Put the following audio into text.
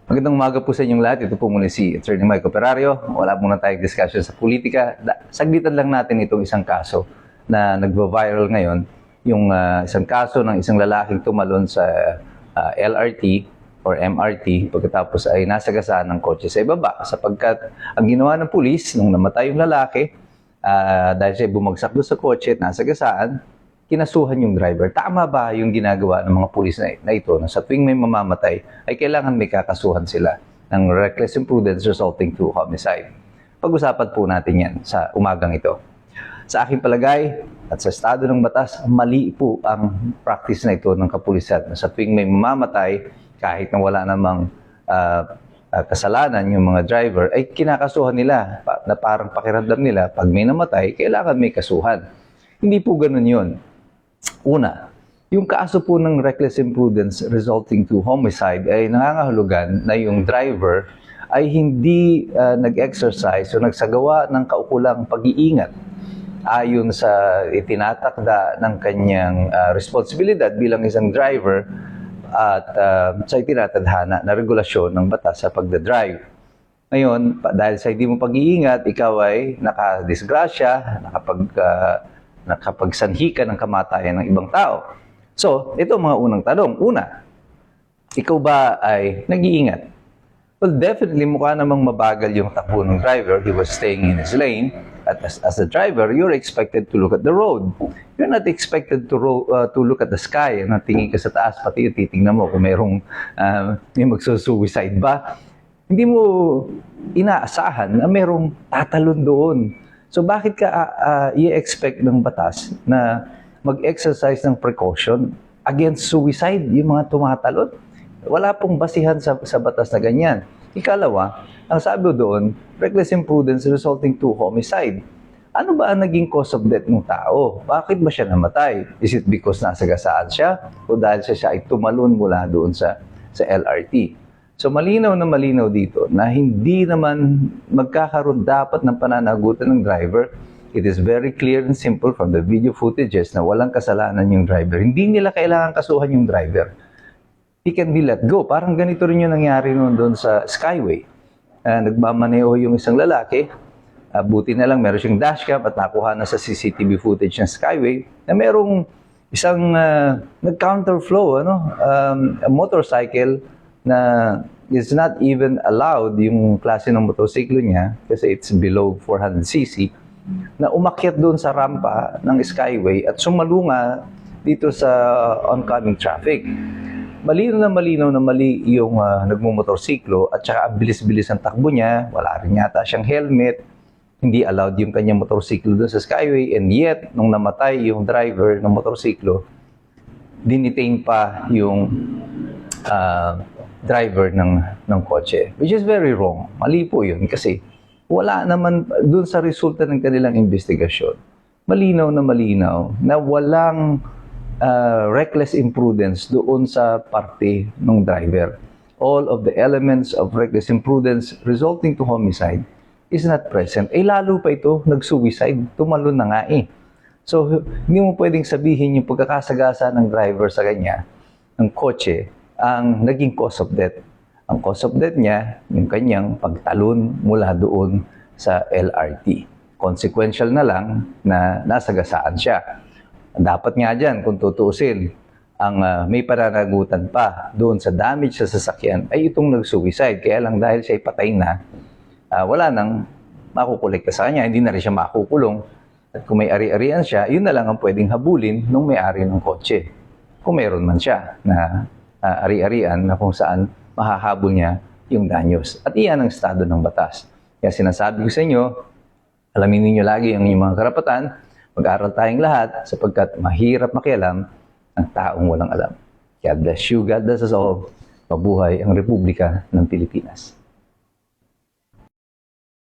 Magandang umaga po sa inyong lahat. Ito po muna si Attorney Mike Operario. Wala muna tayong discussion sa politika. Saglitan lang natin itong isang kaso na nagva-viral ngayon. Yung isang kaso ng isang lalaking tumalon sa LRT or MRT pagkatapos ay nasagasaan ng kotse sa ibaba. Sapagkat ang ginawa ng pulis nung namatay yung lalaki, dahil siya bumagsak doon sa kotse at nasagasaan, kinasuhan yung driver. Tama ba yung ginagawa ng mga pulis na ito na sa tuwing may mamamatay ay kailangan may kakasuhan sila ng reckless imprudence resulting to homicide? Pag-usapan po natin yan sa umagang ito. Sa aking palagay at sa estado ng batas, mali po ang practice na ito ng kapulisan na sa tuwing may mamamatay, kahit na wala namang kasalanan yung mga driver, ay kinakasuhan nila na parang pakiramdam nila pag may namatay, kailangan may kasuhan. Hindi po ganun yun. Una, yung kaso po ng reckless imprudence resulting to homicide ay nangangahulugan na yung driver ay hindi nag-exercise o nagsagawa ng kaukulang pag-iingat ayon sa itinatakda ng kanyang responsibilidad bilang isang driver at sa itinatadhana na regulasyon ng batas sa pagdadrive. Ngayon, dahil sa hindi mo pag-iingat, ikaw ay nakadisgrasya, nakapagsanhi ka ng kamatayan ng ibang tao. So, ito ang mga unang tanong. Una, ikaw ba ay nag-iingat? Well, definitely mukha namang mabagal yung takbo ng driver. He was staying in his lane. At as a driver, you're expected to look at the road. You're not expected to look at the sky. Tingin ka sa taas, pati yung titingnan mo kung may magsusuicide ba. Hindi mo inaasahan na merong tatalon doon. So bakit ka i-expect ng batas na mag-exercise ng precaution against suicide, yung mga tumatalon? Wala pong basihan sa batas na ganyan. Ikalawa, ang sabi doon, reckless imprudence resulting to homicide. Ano ba ang naging cause of death ng tao? Bakit ba siya namatay? Is it because nasagasaan siya? O dahil siya ay tumalon mula doon sa LRT? So malinaw na malinaw dito na hindi naman magkakaroon dapat ng pananagutan ng driver. It is very clear and simple from the video footages na walang kasalanan yung driver. Hindi nila kailangan kasuhan yung driver. He can be let go. Parang ganito rin yung nangyari noon doon sa Skyway. Nagmamaneho yung isang lalaki. Buti na lang meron siyang dashcam at nakuha na sa CCTV footage ng Skyway na merong isang nag-counterflow, a motorcycle na is not even allowed yung klase ng motorsiklo niya kasi it's below 400cc na umakyat doon sa rampa ng Skyway at sumalunga dito sa oncoming traffic. Malinaw na mali yung nagmumotorsiklo at saka ang bilis-bilis ang takbo niya, wala rin yata siyang helmet, hindi allowed yung kanyang motorsiklo doon sa Skyway, and yet, nung namatay yung driver ng motorsiklo, dinitain pa yung driver ng kotse, which is very wrong. Mali po yun kasi wala naman dun sa resulta ng kanilang investigasyon. Malinaw na walang reckless imprudence doon sa parte ng driver. All of the elements of reckless imprudence resulting to homicide is not present. Lalo pa ito, nag-suicide, tumalon na nga eh. So, hindi mo pwedeng sabihin yung pagkakasagasa ng driver sa kanya, ng kotse, ang naging cause of death. Ang cause of death niya, yung kanyang pagtalon mula doon sa LRT. Consequential na lang na nasagasaan siya. Dapat nga dyan, kung tutuusin, ang may pananagutan pa doon sa damage sa sasakyan ay itong nag-suicide. Kaya lang dahil siya ay patay na, wala nang makukolekta sa kanya, hindi na rin siya makukulong. At kung may ari-arian siya, yun na lang ang pwedeng habulin ng may-ari ng kotse. Kung meron man siya na ari-arian na kung saan mahahabol niya yung danyos. At iyan ang estado ng batas. Kaya sinasabi ko sa inyo, alamin ninyo lagi ang inyong mga karapatan, mag-aral tayong lahat sapagkat mahirap makialam ang taong walang alam. God bless you, God bless us all. Mabuhay ang Republika ng Pilipinas.